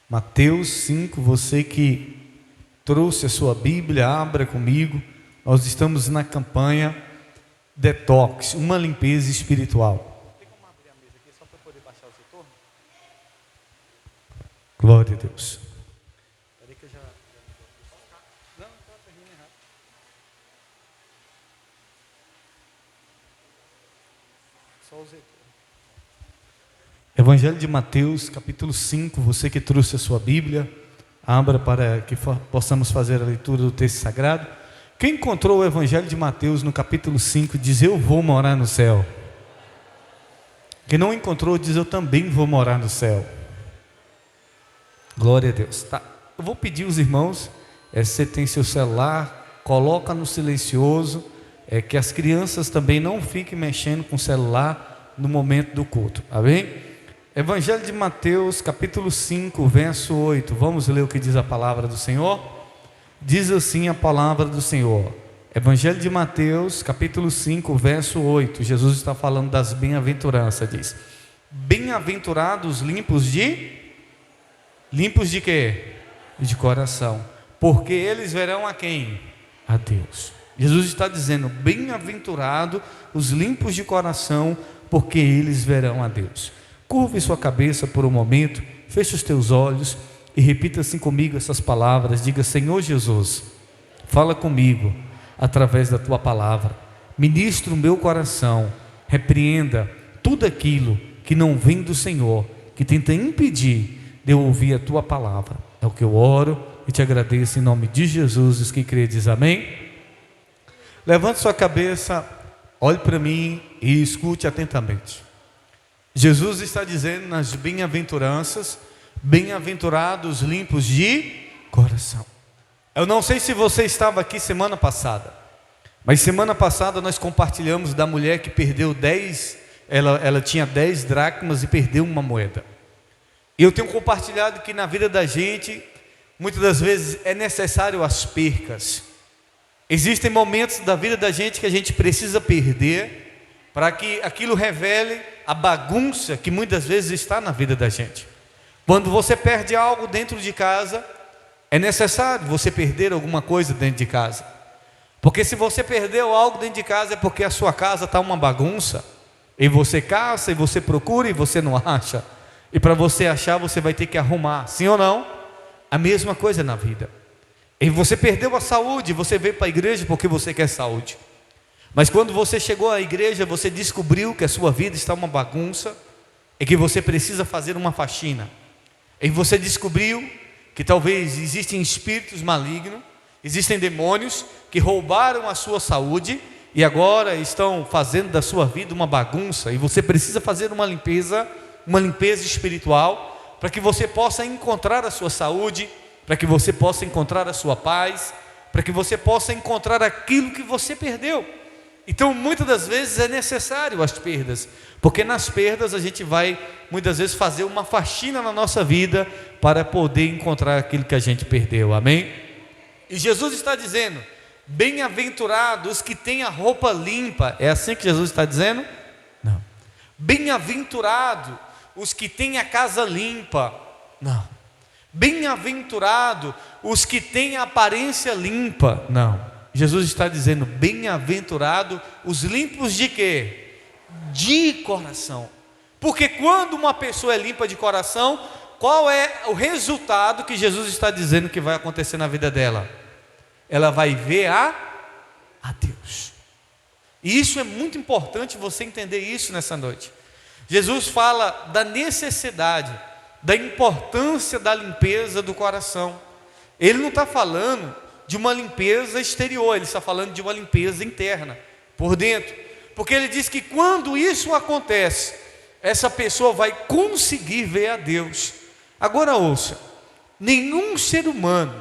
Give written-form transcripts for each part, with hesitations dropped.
Mateus 5, você que trouxe a sua Bíblia, abra comigo. Nós estamos na campanha Detox, uma limpeza espiritual. Tem como abrir a mesa aqui só para poder baixar o retorno? Glória a Deus. Peraí que eu já... Não, termina errado. Só os retornos. Evangelho de Mateus, capítulo 5, você que trouxe a sua Bíblia, abra para que possamos fazer a leitura do texto sagrado. Quem encontrou o Evangelho de Mateus no capítulo 5, diz: eu vou morar no céu. Quem não encontrou, diz: eu também vou morar no céu. Glória a Deus. Tá. Eu vou pedir aos irmãos, se você tem seu celular, coloca no silencioso, que as crianças também não fiquem mexendo com o celular no momento do culto, amém? Evangelho de Mateus, capítulo 5, verso 8. Vamos ler o que diz a palavra do Senhor? Diz assim a palavra do Senhor. Evangelho de Mateus, capítulo 5, verso 8. Jesus está falando das bem-aventuranças, diz: bem-aventurados limpos de quê? De coração, porque eles verão a quem? A Deus. Jesus está dizendo: bem-aventurado os limpos de coração, porque eles verão a Deus. Curve sua cabeça por um momento, feche os teus olhos e repita assim comigo essas palavras. Diga: Senhor Jesus, fala comigo através da tua palavra, ministra o meu coração, repreenda tudo aquilo que não vem do Senhor, que tenta impedir de eu ouvir a tua palavra. É o que eu oro e te agradeço em nome de Jesus. Os que crê diz amém. Levante sua cabeça, olhe para mim e escute atentamente. Jesus está dizendo nas bem-aventuranças: bem-aventurados limpos de coração. Eu não sei se você estava aqui semana passada, mas semana passada nós compartilhamos da mulher que perdeu 10, ela tinha 10 dracmas e perdeu uma moeda. E eu tenho compartilhado que na vida da gente, muitas das vezes é necessário as percas. Existem momentos da vida da gente que a gente precisa perder, para que aquilo revele a bagunça que muitas vezes está na vida da gente. Quando você perde algo dentro de casa, é necessário você perder alguma coisa dentro de casa, porque se você perdeu algo dentro de casa, é porque a sua casa está uma bagunça, e você caça, e você procura, e você não acha, e para você achar, você vai ter que arrumar, sim ou não? A mesma coisa na vida. E você perdeu a saúde, você veio para a igreja porque você quer saúde, mas quando você chegou à igreja, você descobriu que a sua vida está uma bagunça e que você precisa fazer uma faxina. E você descobriu que talvez existem espíritos malignos, existem demônios que roubaram a sua saúde e agora estão fazendo da sua vida uma bagunça, e você precisa fazer uma limpeza espiritual, para que você possa encontrar a sua saúde, para que você possa encontrar a sua paz, para que você possa encontrar aquilo que você perdeu. Então muitas das vezes é necessário as perdas, porque nas perdas a gente vai muitas vezes fazer uma faxina na nossa vida, para poder encontrar aquilo que a gente perdeu, amém? E Jesus está dizendo: bem-aventurados que têm a roupa limpa. É assim que Jesus está dizendo? Não. Bem-aventurado os que têm a casa limpa. Não. Bem-aventurado os que têm a aparência limpa. Não. Jesus está dizendo: bem-aventurado os limpos de quê? De coração. Porque quando uma pessoa é limpa de coração, qual é o resultado que Jesus está dizendo que vai acontecer na vida dela? Ela vai ver a Deus. E isso é muito importante você entender isso nessa noite. Jesus fala da necessidade, da importância da limpeza do coração. Ele não está falando de uma limpeza exterior, ele está falando de uma limpeza interna, por dentro, porque ele diz que quando isso acontece, essa pessoa vai conseguir ver a Deus. Agora ouça, nenhum ser humano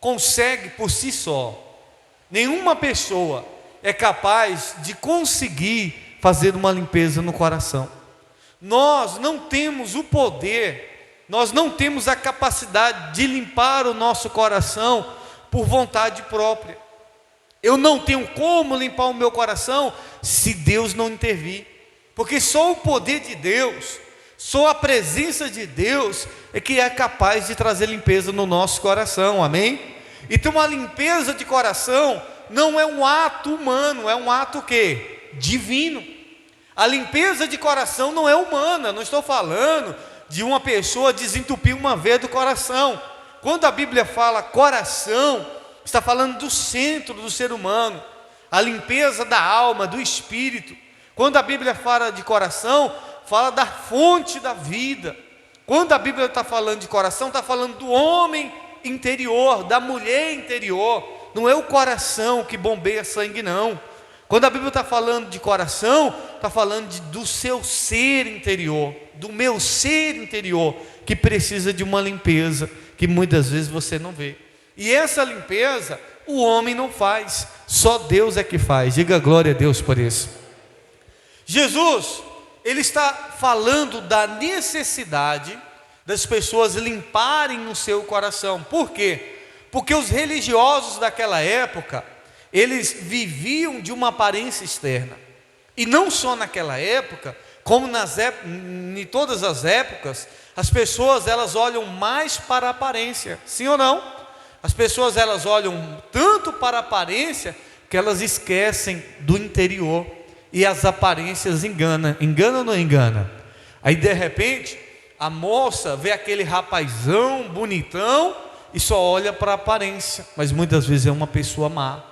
consegue por si só, nenhuma pessoa é capaz de conseguir fazer uma limpeza no coração. Nós não temos o poder, nós não temos a capacidade de limpar o nosso coração por vontade própria. Eu não tenho como limpar o meu coração se Deus não intervir, porque só o poder de Deus, Só a presença de Deus é que é capaz de trazer limpeza no nosso coração, amém? Então a limpeza de coração não é um ato humano, é um ato o quê? Divino. A limpeza de coração não é humana, não estou falando de uma pessoa desentupir uma veia do coração. Quando a Bíblia fala coração, está falando do centro do ser humano, a limpeza da alma, do espírito. Quando a Bíblia fala de coração, fala da fonte da vida. Quando a Bíblia está falando de coração, está falando do homem interior, da mulher interior. Não é o coração que bombeia sangue, não. Quando a Bíblia está falando de coração, está falando do seu ser interior, do meu ser interior, que precisa de uma limpeza, que muitas vezes você não vê. E essa limpeza, o homem não faz, só Deus é que faz. Diga glória a Deus por isso. Jesus, ele está falando da necessidade das pessoas limparem o seu coração. Por quê? Porque os religiosos daquela época, eles viviam de uma aparência externa. E não só naquela época, como em todas as épocas, as pessoas elas olham mais para a aparência. Sim ou não? As pessoas elas olham tanto para a aparência que elas esquecem do interior. E as aparências enganam. Engana ou não engana? Aí de repente a moça vê aquele rapazão bonitão e só olha para a aparência, mas muitas vezes é uma pessoa má,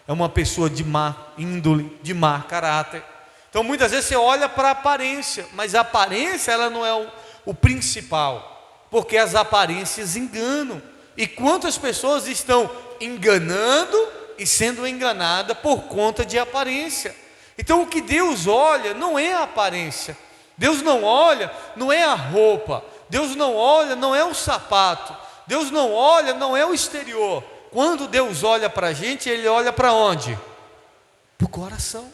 é uma pessoa de má índole, de má caráter. Então muitas vezes você olha para a aparência, mas a aparência ela não é o principal, porque as aparências enganam. E quantas pessoas estão enganando e sendo enganadas por conta de aparência? Então o que Deus olha não é a aparência, Deus não olha, não é a roupa, Deus não olha, não é o sapato, Deus não olha, não é o exterior. Quando Deus olha para a gente, Ele olha para onde? Para o coração.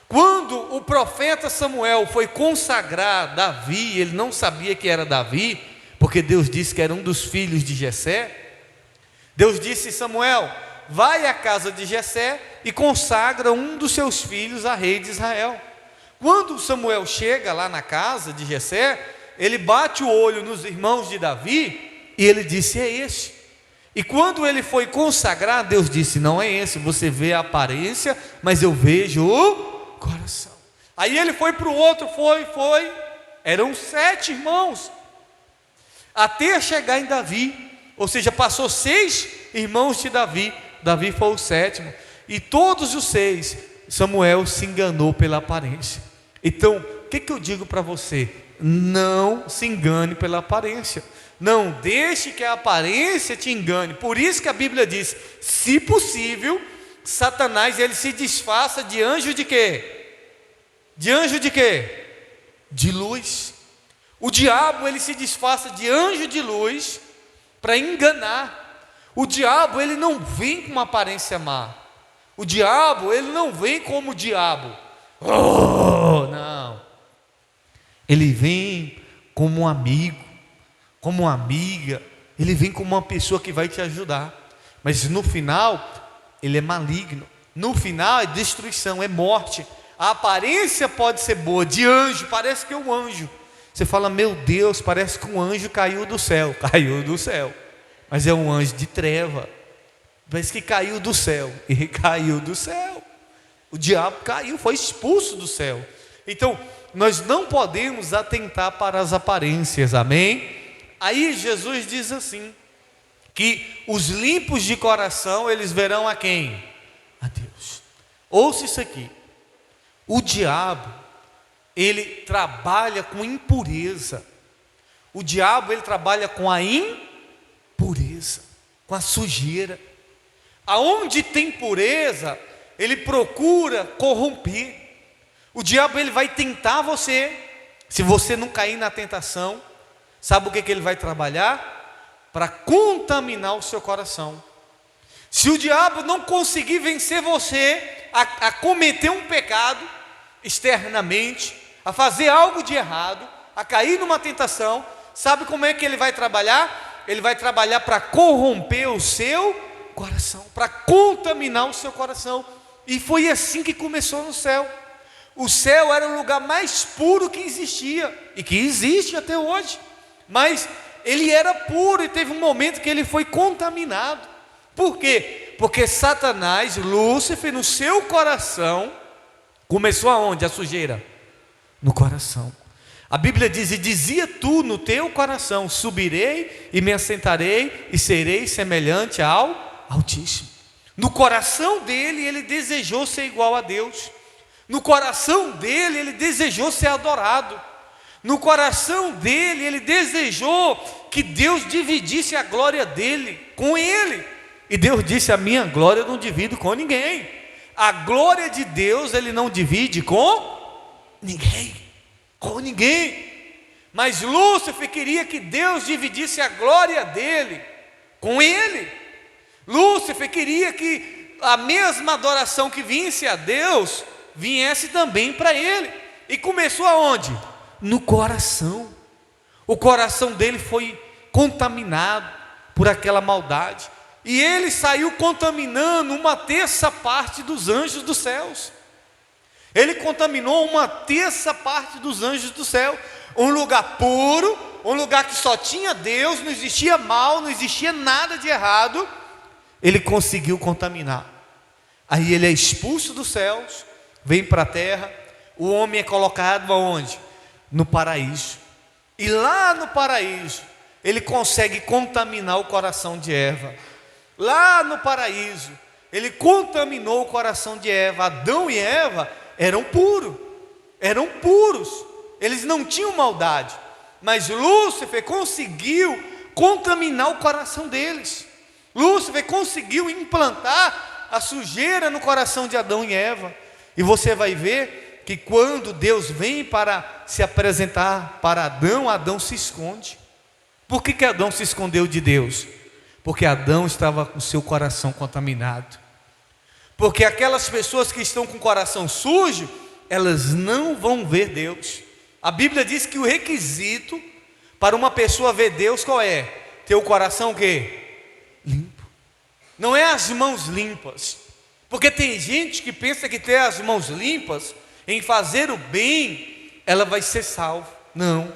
Quando o profeta Samuel foi consagrar Davi, ele não sabia que era Davi, porque Deus disse que era um dos filhos de Jessé. Deus disse: Samuel, vai à casa de Jessé e consagra um dos seus filhos a rei de Israel. Quando Samuel chega lá na casa de Jessé, ele bate o olho nos irmãos de Davi e ele disse: é esse. E quando ele foi consagrar, Deus disse: não é esse, você vê a aparência, mas eu vejo o coração. Aí ele foi para o outro, eram 7 irmãos, até chegar em Davi, ou seja, passou 6 irmãos de Davi, Davi foi o 7º, e todos os 6, Samuel se enganou pela aparência. Então, o que eu digo para você? Não se engane pela aparência, não deixe que a aparência te engane. Por isso que a Bíblia diz: se possível, Satanás ele se disfarça de anjo de quê? De anjo de quê? De luz. O diabo ele se disfarça de anjo de luz para enganar. O diabo ele não vem com uma aparência má. O diabo ele não vem como o diabo. Oh, não. Ele vem como um amigo, como uma amiga. Ele vem como uma pessoa que vai te ajudar. Mas no final ele é maligno. No final é destruição, é morte. A aparência pode ser boa, de anjo, parece que é um anjo. Você fala: meu Deus, parece que um anjo caiu do céu. Caiu do céu, mas é um anjo de treva. Parece que caiu do céu. E caiu do céu. O diabo caiu, foi expulso do céu. Então nós não podemos atentar para as aparências, amém? Aí Jesus diz assim, que os limpos de coração, eles verão a quem? A Deus. Ouça isso aqui: o diabo, ele trabalha com impureza. O diabo, ele trabalha com a impureza, com a sujeira. Aonde tem pureza, ele procura corromper. O diabo ele vai tentar você. Se você não cair na tentação, sabe o que ele vai trabalhar? Para contaminar o seu coração. Se o diabo não conseguir vencer você a cometer um pecado externamente, a fazer algo de errado, a cair numa tentação, sabe como é que ele vai trabalhar? Ele vai trabalhar para corromper o seu coração, para contaminar o seu coração. E foi assim que começou no céu. O céu era o lugar mais puro que existia. e que existe até hoje. Mas ele era puro e teve um momento que ele foi contaminado. Por quê? Porque Satanás, Lúcifer, no seu coração, começou aonde? A sujeira? No coração. A Bíblia diz: e dizia tu no teu coração: subirei e me assentarei e serei semelhante ao Altíssimo. No coração dele, ele desejou ser igual a Deus. No coração dele, ele desejou ser adorado. No coração dele, ele desejou que Deus dividisse a glória dele com ele. E Deus disse: a minha glória eu não divido com ninguém. A glória de Deus ele não divide com ninguém. Com ninguém. Mas Lúcifer queria que Deus dividisse a glória dele com ele. Lúcifer queria que a mesma adoração que vinsse a Deus viesse também para ele. E começou aonde? No coração. O coração dele foi contaminado por aquela maldade. E ele saiu contaminando uma terça parte dos anjos dos céus. Ele contaminou uma terça parte dos anjos do céu. Um lugar puro, um lugar que só tinha Deus, não existia mal, não existia nada de errado. Ele conseguiu contaminar. Aí ele é expulso dos céus, vem para a terra. O homem é colocado aonde? No paraíso. E lá no paraíso ele consegue contaminar o coração de Eva. Lá no paraíso ele contaminou o coração de Eva. Adão e Eva eram puros, eles não tinham maldade, mas Lúcifer conseguiu contaminar o coração deles. Lúcifer conseguiu implantar a sujeira no coração de Adão e Eva. E você vai ver que quando Deus vem para se apresentar para Adão, Adão se esconde. Por que Adão se escondeu de Deus? Porque Adão estava com seu coração contaminado. Porque aquelas pessoas que estão com o coração sujo, elas não vão ver Deus. A Bíblia diz que o requisito para uma pessoa ver Deus qual é? Ter o coração o quê? Limpo. Não é as mãos limpas. Porque tem gente que pensa que ter as mãos limpas, em fazer o bem, ela vai ser salva. Não.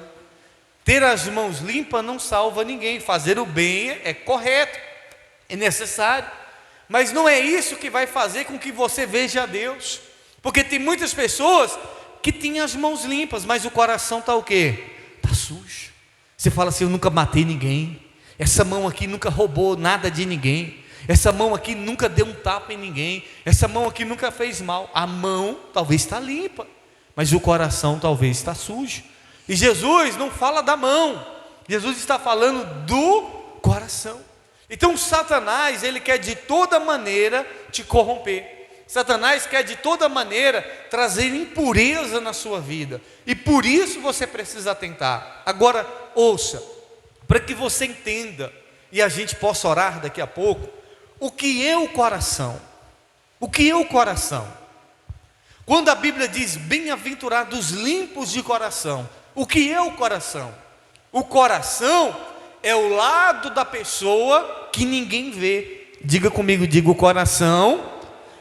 Ter as mãos limpas não salva ninguém. Fazer o bem é correto, é necessário. Mas não é isso que vai fazer com que você veja a Deus. Porque tem muitas pessoas que têm as mãos limpas, mas o coração está o quê? Está sujo. Você fala assim: eu nunca matei ninguém. Essa mão aqui nunca roubou nada de ninguém. Essa mão aqui nunca deu um tapa em ninguém. Essa mão aqui nunca fez mal. A mão talvez está limpa, mas o coração talvez está sujo. E Jesus não fala da mão. Jesus está falando do coração. Então Satanás, ele quer de toda maneira te corromper. Satanás quer de toda maneira trazer impureza na sua vida. E por isso você precisa atentar. Agora, ouça, para que você entenda, e a gente possa orar daqui a pouco, o que é o coração? O que é o coração? Quando a Bíblia diz: bem-aventurados limpos de coração, o que é o coração? O coração é o lado da pessoa que ninguém vê. Diga comigo, diga: o coração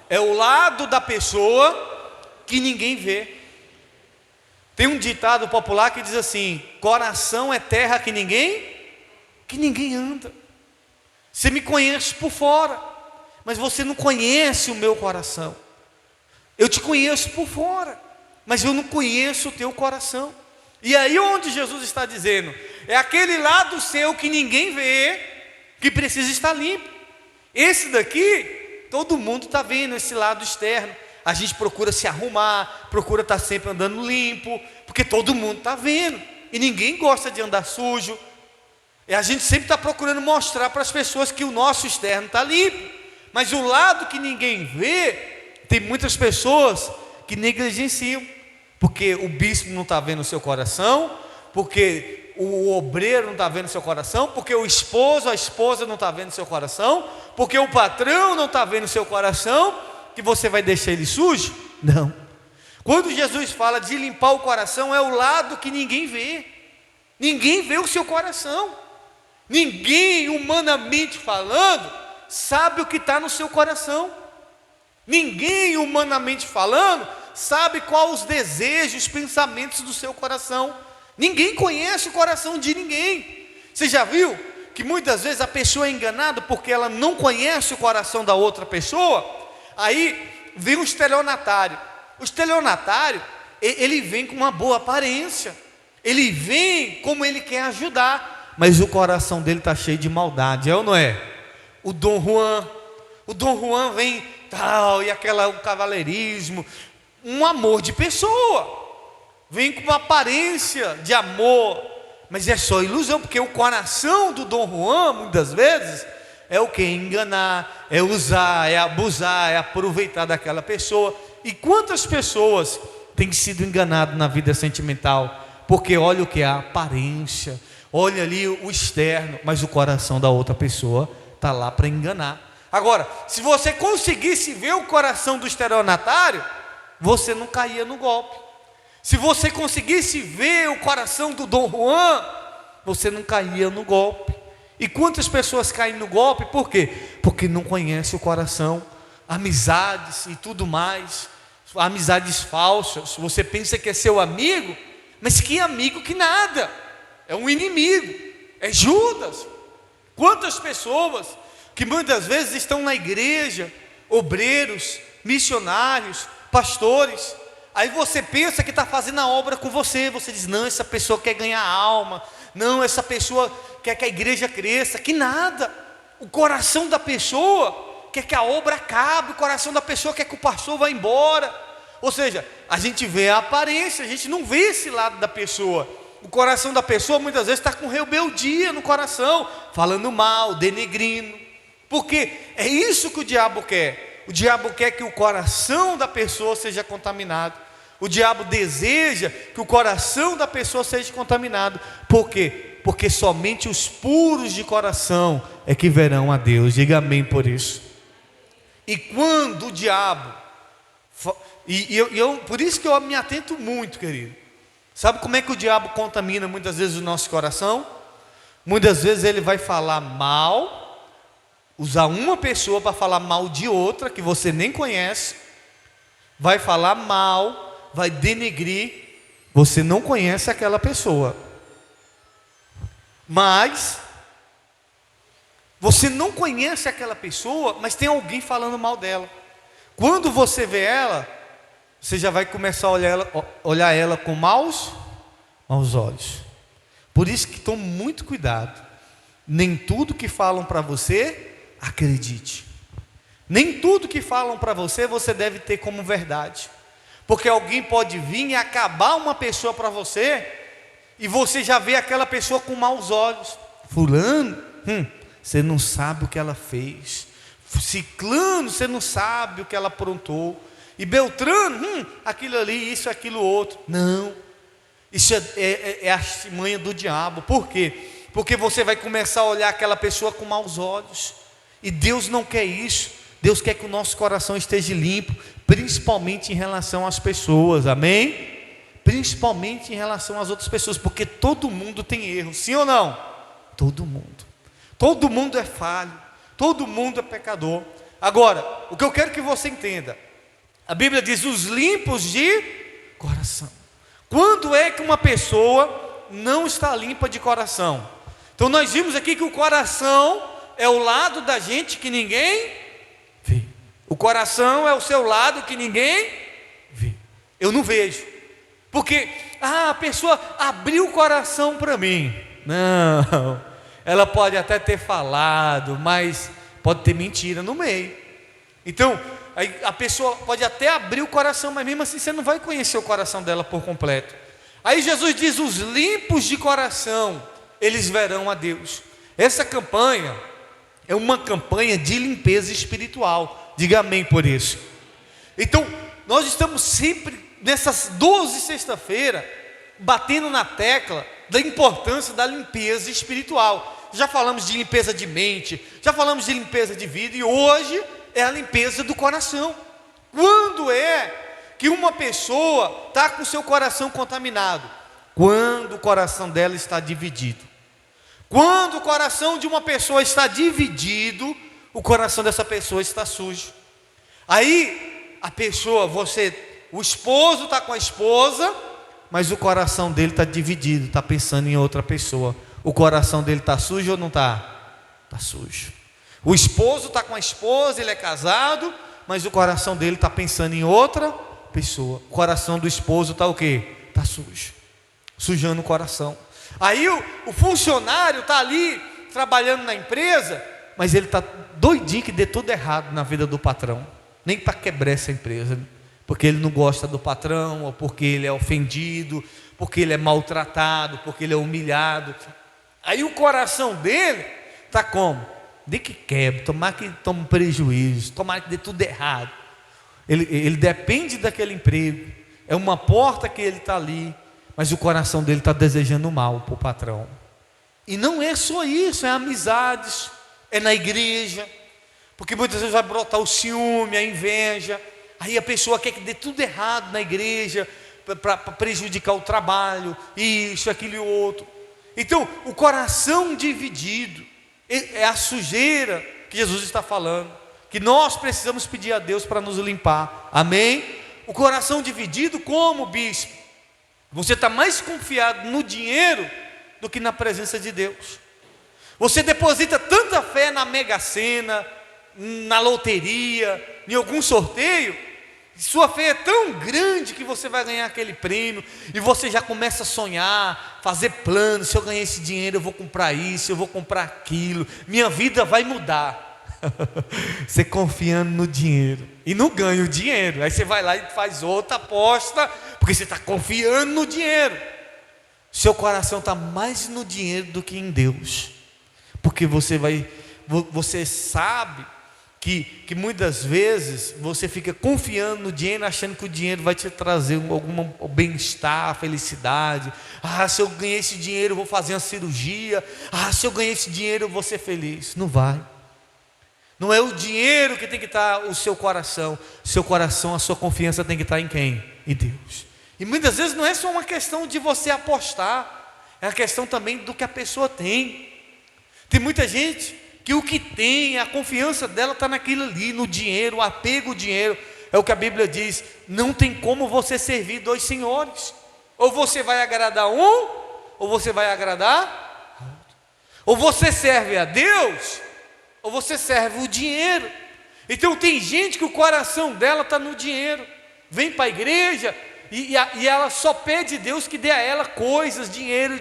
é o lado da pessoa que ninguém vê. Tem um ditado popular que diz assim: coração é terra que ninguém anda. Você me conhece por fora, mas você não conhece o meu coração. Eu te conheço por fora, mas eu não conheço o teu coração. E aí onde Jesus está dizendo, é aquele lado seu que ninguém vê, que precisa estar limpo. Esse daqui, todo mundo está vendo, esse lado externo. A gente procura se arrumar, procura estar sempre andando limpo, porque todo mundo está vendo, e ninguém gosta de andar sujo. E a gente sempre está procurando mostrar para as pessoas que o nosso externo está limpo, mas o lado que ninguém vê, tem muitas pessoas que negligenciam, porque o bispo não está vendo o seu coração, porque o obreiro não está vendo o seu coração, porque o esposo, a esposa não está vendo o seu coração, porque o patrão não está vendo o seu coração, que você vai deixar ele sujo? Não. Quando Jesus fala de limpar o coração, é o lado que ninguém vê. Ninguém vê o seu coração. Ninguém, humanamente falando, sabe o que está no seu coração. Ninguém, humanamente falando, sabe quais os desejos, os pensamentos do seu coração. Ninguém conhece o coração de ninguém. Você já viu que muitas vezes a pessoa é enganada porque ela não conhece o coração da outra pessoa? Aí vem um estelionatário. O estelionatário, ele vem com uma boa aparência, ele vem como ele quer ajudar, mas o coração dele está cheio de maldade, é ou não é? O Dom Juan vem tal, e o cavalheirismo, um amor de pessoa, vem com uma aparência de amor, mas é só ilusão, porque o coração do Dom Juan, muitas vezes, é o que? Enganar, é usar, é abusar, é aproveitar daquela pessoa. E quantas pessoas têm sido enganadas na vida sentimental? Porque olha o que é a aparência, olha ali o externo, mas o coração da outra pessoa está lá para enganar. Agora, se você conseguisse ver o coração do estelionatário, você não caía no golpe. Se você conseguisse ver o coração do Dom Juan, você não caía no golpe. E quantas pessoas caem no golpe? Por quê? Porque não conhece o coração, amizades e tudo mais, amizades falsas. Você pensa que é seu amigo, mas que amigo que nada, é um inimigo, é Judas. Quantas pessoas que muitas vezes estão na igreja, obreiros, missionários, pastores, aí você pensa que está fazendo a obra com você, você diz, não, essa pessoa quer ganhar alma, não, essa pessoa quer que a igreja cresça, que nada, o coração da pessoa quer que a obra acabe, o coração da pessoa quer que o pastor vá embora. Ou seja, a gente vê a aparência, a gente não vê esse lado da pessoa. O coração da pessoa muitas vezes está com rebeldia no coração, falando mal, denegrindo, porque é isso que o diabo quer. O diabo quer que o coração da pessoa seja contaminado. O diabo deseja que o coração da pessoa seja contaminado. Por quê? Porque somente os puros de coração é que verão a Deus. Diga amém por isso. E quando o diabo, por isso que eu me atento muito, querido. Sabe como é que o diabo contamina muitas vezes o nosso coração? Muitas vezes ele vai falar mal, usar uma pessoa para falar mal de outra que você nem conhece, vai falar mal, vai denegrir, você não conhece aquela pessoa, mas você não conhece aquela pessoa, mas tem alguém falando mal dela. Quando você vê ela, você já vai começar a olhar ela com maus olhos. Por isso que tome muito cuidado. Nem tudo que falam para você, acredite. Nem tudo que falam para você, você deve ter como verdade. Porque alguém pode vir e acabar uma pessoa para você, e você já vê aquela pessoa com maus olhos. Fulano, você não sabe o que ela fez. Ciclano, você não sabe o que ela aprontou. E Beltrano, aquilo ali, isso, aquilo outro. Não, isso é a artimanha do diabo. Por quê? Porque você vai começar a olhar aquela pessoa com maus olhos. E Deus não quer isso. Deus quer que o nosso coração esteja limpo, principalmente em relação às pessoas, amém? Principalmente em relação às outras pessoas, porque todo mundo tem erro, sim ou não? Todo mundo é falho, todo mundo é pecador. Agora, o que eu quero que você entenda, a Bíblia diz, os limpos de coração. Quando é que uma pessoa não está limpa de coração? Então nós vimos aqui que o coração é o lado da gente que ninguém vê. O coração é o seu lado que ninguém vê. Eu não vejo. Porque a pessoa abriu o coração para mim. Não, ela pode até ter falado, mas pode ter mentira no meio. Então, aí a pessoa pode até abrir o coração, mas mesmo assim você não vai conhecer o coração dela por completo. Aí Jesus diz, os limpos de coração, eles verão a Deus. Essa campanha é uma campanha de limpeza espiritual. Diga amém por isso. Então, nós estamos sempre, nessas 12 sexta-feira, batendo na tecla da importância da limpeza espiritual. Já falamos de limpeza de mente, já falamos de limpeza de vida, e hoje é a limpeza do coração. Quando é que uma pessoa está com o seu coração contaminado? Quando o coração dela está dividido. Quando o coração de uma pessoa está dividido, o coração dessa pessoa está sujo. Aí a pessoa, o esposo está com a esposa, mas o coração dele está dividido, está pensando em outra pessoa. O coração dele está sujo ou não está? Está sujo. O esposo está com a esposa, ele é casado, mas o coração dele está pensando em outra pessoa. O coração do esposo está o quê? Está sujo, sujando o coração. Aí o funcionário está ali trabalhando na empresa, mas ele está doidinho que dê tudo errado na vida do patrão, nem para quebrar essa empresa, porque ele não gosta do patrão, ou porque ele é ofendido, porque ele é maltratado, porque ele é humilhado. Aí o coração dele está como? De que quebre, tomar que tome prejuízo, tomar que dê tudo errado. Ele depende daquele emprego, é uma porta que ele está ali, mas o coração dele está desejando mal para o patrão. E não é só isso, é amizades, é na igreja, porque muitas vezes vai brotar o ciúme, a inveja, aí a pessoa quer que dê tudo errado na igreja, para prejudicar o trabalho, isso, aquilo e outro. Então, o coração dividido, é a sujeira que Jesus está falando, que nós precisamos pedir a Deus para nos limpar, amém? O coração dividido, como bispo? Você está mais confiado no dinheiro do que na presença de Deus. Você deposita tanta fé na Mega Sena, na loteria, em algum sorteio, sua fé é tão grande que você vai ganhar aquele prêmio, e você já começa a sonhar, fazer planos: se eu ganhar esse dinheiro eu vou comprar isso, eu vou comprar aquilo, minha vida vai mudar. Você confiando no dinheiro e não ganha o dinheiro, aí você vai lá e faz outra aposta, porque você está confiando no dinheiro. Seu coração está mais no dinheiro do que em Deus, porque você sabe que muitas vezes você fica confiando no dinheiro, achando que o dinheiro vai te trazer algum bem-estar, felicidade. Se eu ganhar esse dinheiro eu vou fazer uma cirurgia, se eu ganhar esse dinheiro eu vou ser feliz. Não vai. Não é o dinheiro que tem que estar o seu coração. Seu coração, a sua confiança tem que estar em quem? Em Deus. E muitas vezes não é só uma questão de você apostar, é a questão também do que a pessoa tem. Tem muita gente que o que tem, a confiança dela está naquilo ali, no dinheiro, o apego ao dinheiro. É o que a Bíblia diz: não tem como você servir dois senhores. Ou você vai agradar um, ou você vai agradar outro. Ou você serve a Deus, ou você serve o dinheiro. Então tem gente que o coração dela está no dinheiro, vem para a igreja e ela só pede a Deus que dê a ela coisas, dinheiro.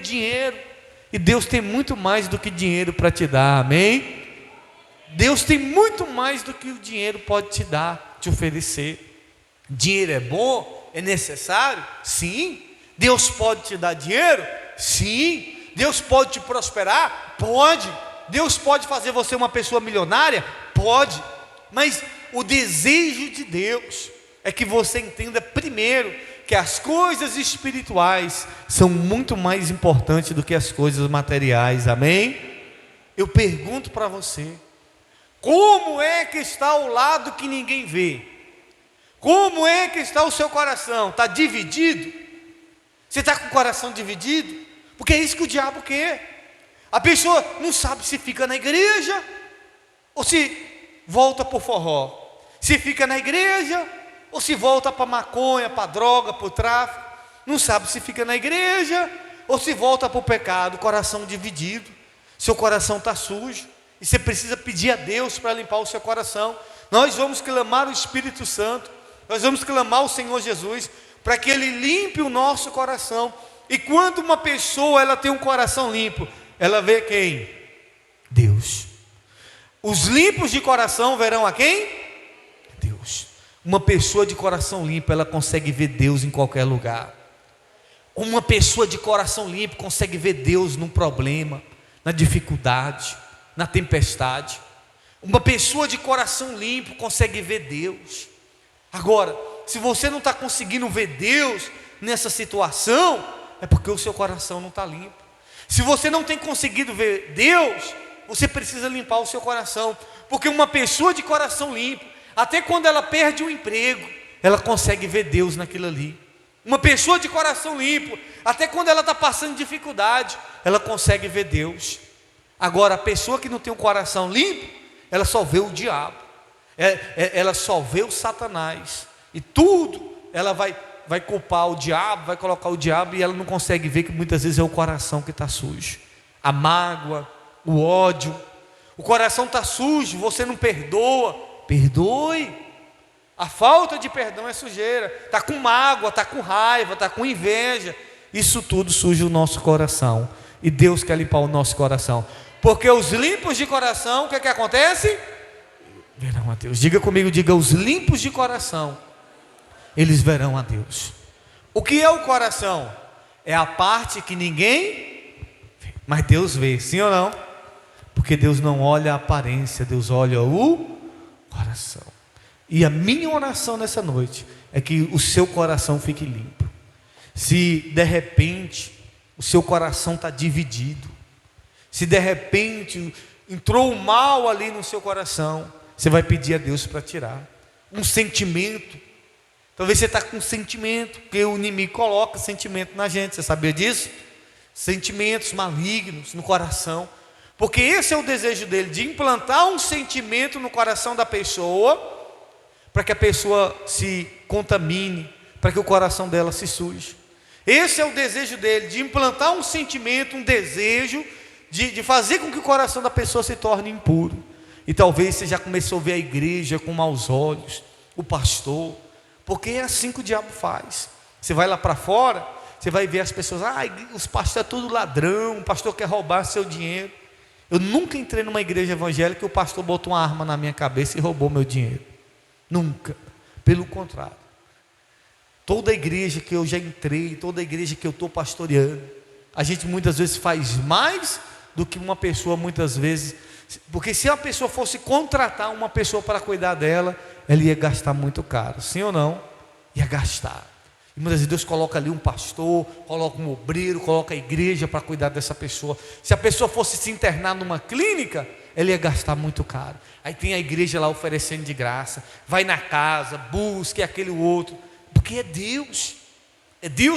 E Deus tem muito mais do que dinheiro para te dar, amém? Deus tem muito mais do que o dinheiro pode te dar, te oferecer. Dinheiro é bom? É necessário? Sim. Deus pode te dar dinheiro? Sim. Deus pode te prosperar? Pode. Deus pode fazer você uma pessoa milionária? Pode. Mas o desejo de Deus é que você entenda primeiro que as coisas espirituais são muito mais importantes do que as coisas materiais, amém? Eu pergunto para você: como é que está o lado que ninguém vê? Como é que está o seu coração? Está dividido? Você está com o coração dividido? Porque é isso que o diabo quer. A pessoa não sabe se fica na igreja ou se volta para o forró, se fica na igreja ou se volta para maconha, para droga, para o tráfico. Não sabe se fica na igreja ou se volta para o pecado. Coração dividido. Seu coração está sujo e você precisa pedir a Deus para limpar o seu coração. Nós vamos clamar o Espírito Santo, nós vamos clamar o Senhor Jesus para que Ele limpe o nosso coração. E quando uma pessoa ela tem um coração limpo, ela vê quem? Deus. Os limpos de coração verão a quem? Deus. Uma pessoa de coração limpo, ela consegue ver Deus em qualquer lugar. Uma pessoa de coração limpo consegue ver Deus num problema, na dificuldade, na tempestade. Uma pessoa de coração limpo consegue ver Deus. Agora, se você não está conseguindo ver Deus nessa situação, é porque o seu coração não está limpo. Se você não tem conseguido ver Deus, você precisa limpar o seu coração. Porque uma pessoa de coração limpo, até quando ela perde o emprego, ela consegue ver Deus naquilo ali. Uma pessoa de coração limpo, até quando ela está passando dificuldade, ela consegue ver Deus. Agora, a pessoa que não tem um coração limpo, ela só vê o diabo, ela só vê o Satanás, e tudo ela vai vai culpar o diabo, vai colocar o diabo, e ela não consegue ver que muitas vezes é o coração que está sujo. A mágoa, o ódio, o coração está sujo, você não perdoa, perdoe. A falta de perdão é sujeira. Está com mágoa, está com raiva, está com inveja. Isso tudo suja o nosso coração, e Deus quer limpar o nosso coração, porque os limpos de coração, o que acontece? Verão a Deus. Diga comigo, diga: os limpos de coração, eles verão a Deus. O que é o coração? É a parte que ninguém vê, mas Deus vê, sim ou não? Porque Deus não olha a aparência, Deus olha o coração. E a minha oração nessa noite é que o seu coração fique limpo. Se de repente o seu coração está dividido, se de repente entrou o mal ali no seu coração, você vai pedir a Deus para tirar. Um sentimento, talvez você está com um sentimento, porque o inimigo coloca sentimento na gente, você sabia disso? Sentimentos malignos no coração, porque esse é o desejo dele, de implantar um sentimento no coração da pessoa, para que a pessoa se contamine, para que o coração dela se suje. Esse é o desejo dele, de implantar um sentimento, um desejo, de fazer com que o coração da pessoa se torne impuro. E talvez você já começou a ver a igreja com maus olhos, o pastor, porque é assim que o diabo faz. Você vai lá para fora, você vai ver as pessoas: os pastores é tudo ladrão, o pastor quer roubar seu dinheiro. Eu nunca entrei numa igreja evangélica que o pastor botou uma arma na minha cabeça e roubou meu dinheiro. Nunca. Pelo contrário. Toda igreja que eu já entrei, toda igreja que eu estou pastoreando, a gente muitas vezes faz mais do que uma pessoa, muitas vezes, porque se a pessoa fosse contratar uma pessoa para cuidar dela, ela ia gastar muito caro, sim ou não? Ia gastar. E muitas vezes Deus coloca ali um pastor, coloca um obreiro, coloca a igreja para cuidar dessa pessoa. Se a pessoa fosse se internar numa clínica, ela ia gastar muito caro. Aí tem a igreja lá oferecendo de graça, vai na casa, busca aquele outro, porque é Deus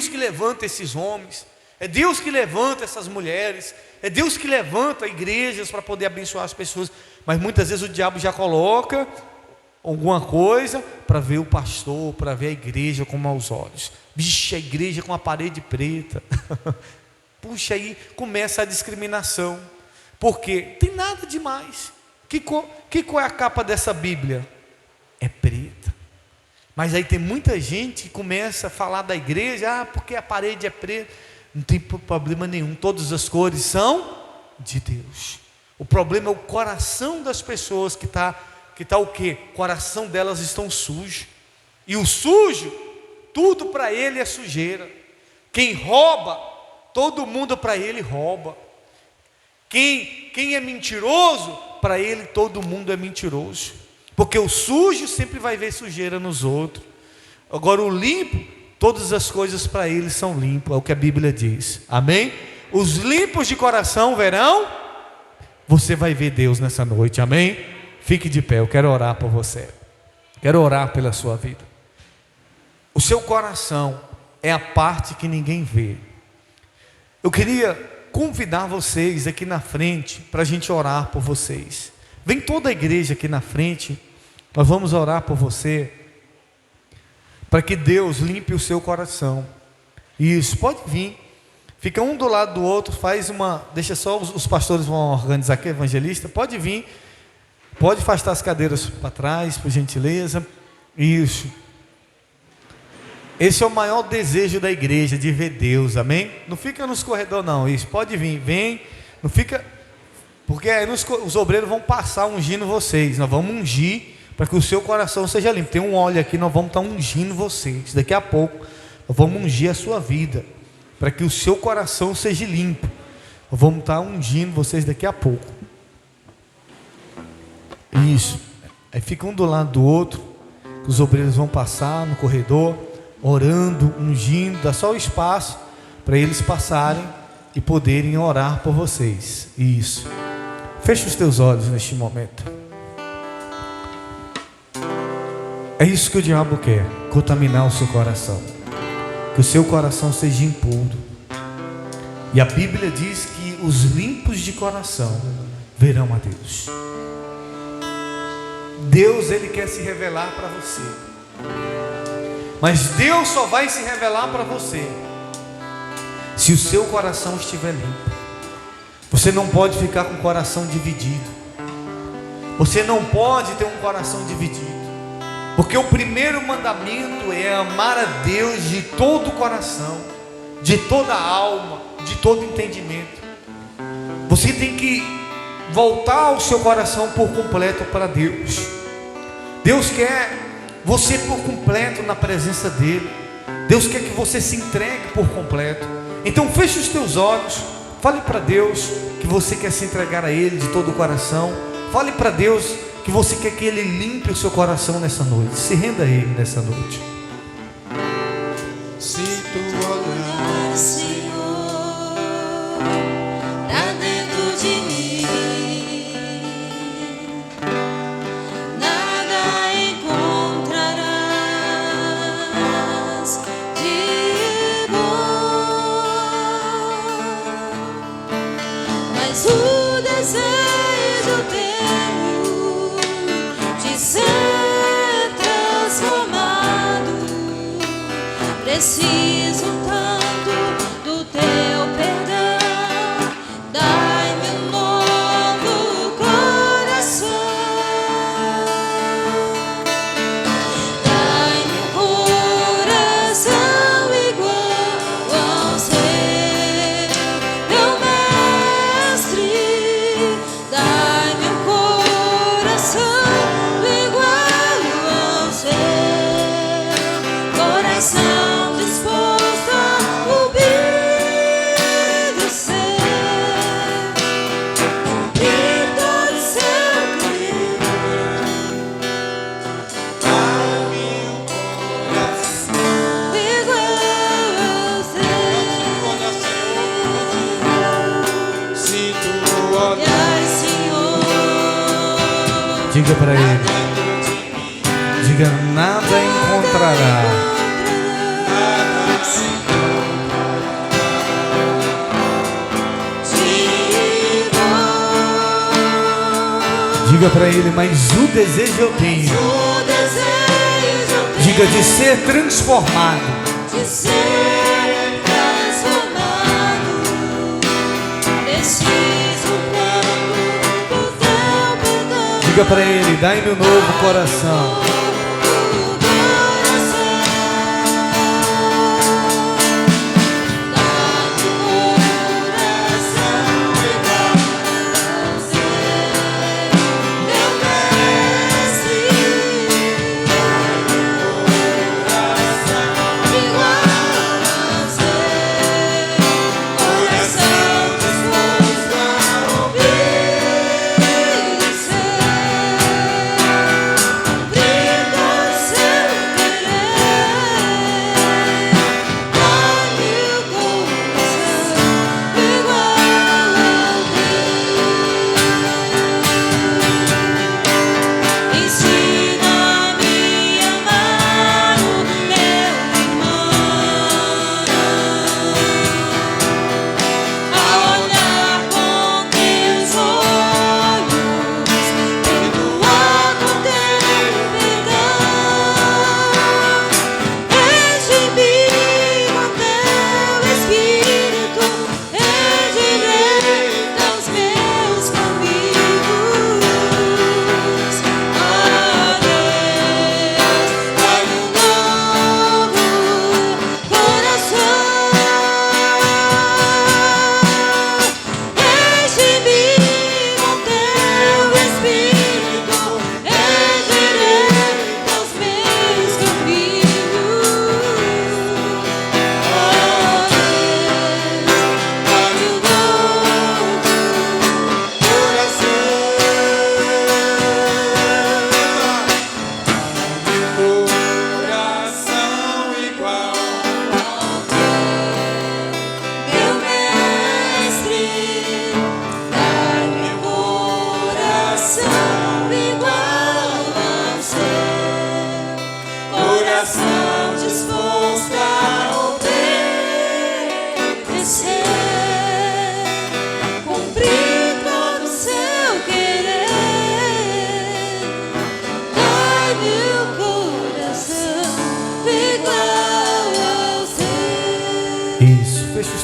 que levanta esses homens, é Deus que levanta essas mulheres, é Deus que levanta igrejas para poder abençoar as pessoas. Mas muitas vezes o diabo já coloca alguma coisa para ver o pastor, para ver a igreja com maus olhos. Vixe, a igreja com a parede preta. Puxa, aí começa a discriminação. Porque tem nada demais. Que cor é a capa dessa Bíblia? É preta. Mas aí tem muita gente que começa a falar da igreja: porque a parede é preta. Não tem problema nenhum, todas as cores são de Deus. O problema é o coração das pessoas que está o quê? O coração delas estão sujo. E o sujo, tudo para ele é sujeira. Quem rouba, todo mundo para ele rouba. Quem é mentiroso, para ele todo mundo é mentiroso. Porque o sujo sempre vai ver sujeira nos outros. Agora o limpo, todas as coisas para ele são limpas, é o que a Bíblia diz. Amém? Os limpos de coração verão. Você vai ver Deus nessa noite, amém? Fique de pé, eu quero orar por você. Quero orar pela sua vida. O seu coração é a parte que ninguém vê. Eu queria convidar vocês aqui na frente para a gente orar por vocês. Vem toda a igreja aqui na frente, nós vamos orar por você, para que Deus limpe o seu coração. Isso, pode vir. Fica um do lado do outro, deixa só os pastores vão organizar aqui, evangelista, pode vir. Pode afastar as cadeiras para trás, por gentileza. Isso. Esse é o maior desejo da igreja, de ver Deus, amém? Não fica nos corredores não, isso, pode vir, vem. Não fica, porque aí os obreiros vão passar ungindo vocês. Nós vamos ungir para que o seu coração seja limpo. Tem um óleo aqui, nós vamos estar ungindo vocês. Daqui a pouco, nós vamos ungir a sua vida, para que o seu coração seja limpo. Nós vamos estar ungindo vocês daqui a pouco. Isso. Aí fica um do lado do outro, que os obreiros vão passar no corredor, orando, ungindo. Dá só o espaço para eles passarem e poderem orar por vocês. Isso. Feche os teus olhos neste momento. É isso que o diabo quer, contaminar o seu coração, que o seu coração seja impuro. E a Bíblia diz que os limpos de coração verão a Deus. Deus, Ele quer se revelar para você. Mas Deus só vai se revelar para você se o seu coração estiver limpo. Você não pode ficar com o coração dividido. Você não pode ter um coração dividido. Porque o primeiro mandamento é amar a Deus de todo o coração, de toda a alma, de todo entendimento. Você tem que voltar o seu coração por completo para Deus. Deus quer você por completo na presença dEle. Deus quer que você se entregue por completo. Então feche os teus olhos, fale para Deus que você quer se entregar a Ele de todo o coração. Fale para Deus que você quer que Ele limpe o seu coração nessa noite. Se renda a Ele nessa noite. Se tu olhar, Senhor, pra dentro de mim, nada encontrarás de bom, mas o desejo tenho de ser transformado. Preciso tanto do teu perdão. Dai-me um novo coração. Dai-me um coração igual ao seu, meu mestre. Dai-me um coração igual ao seu, coração disposto a obedecer, cumprir todo seu querer. Dai-me um coração igual ao seu. Se tu olhar, Senhor, Diga para Ele. Diga: nada encontrará. Diga para Ele: mas o desejo eu tenho. Diga: de ser transformado. De ser transformado. Preciso tanto do teu perdão. Diga para Ele: dai-me um novo coração. Cumprir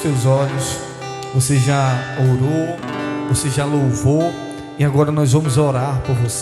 teus olhos. Você já orou, você já louvou, e agora nós vamos orar por você.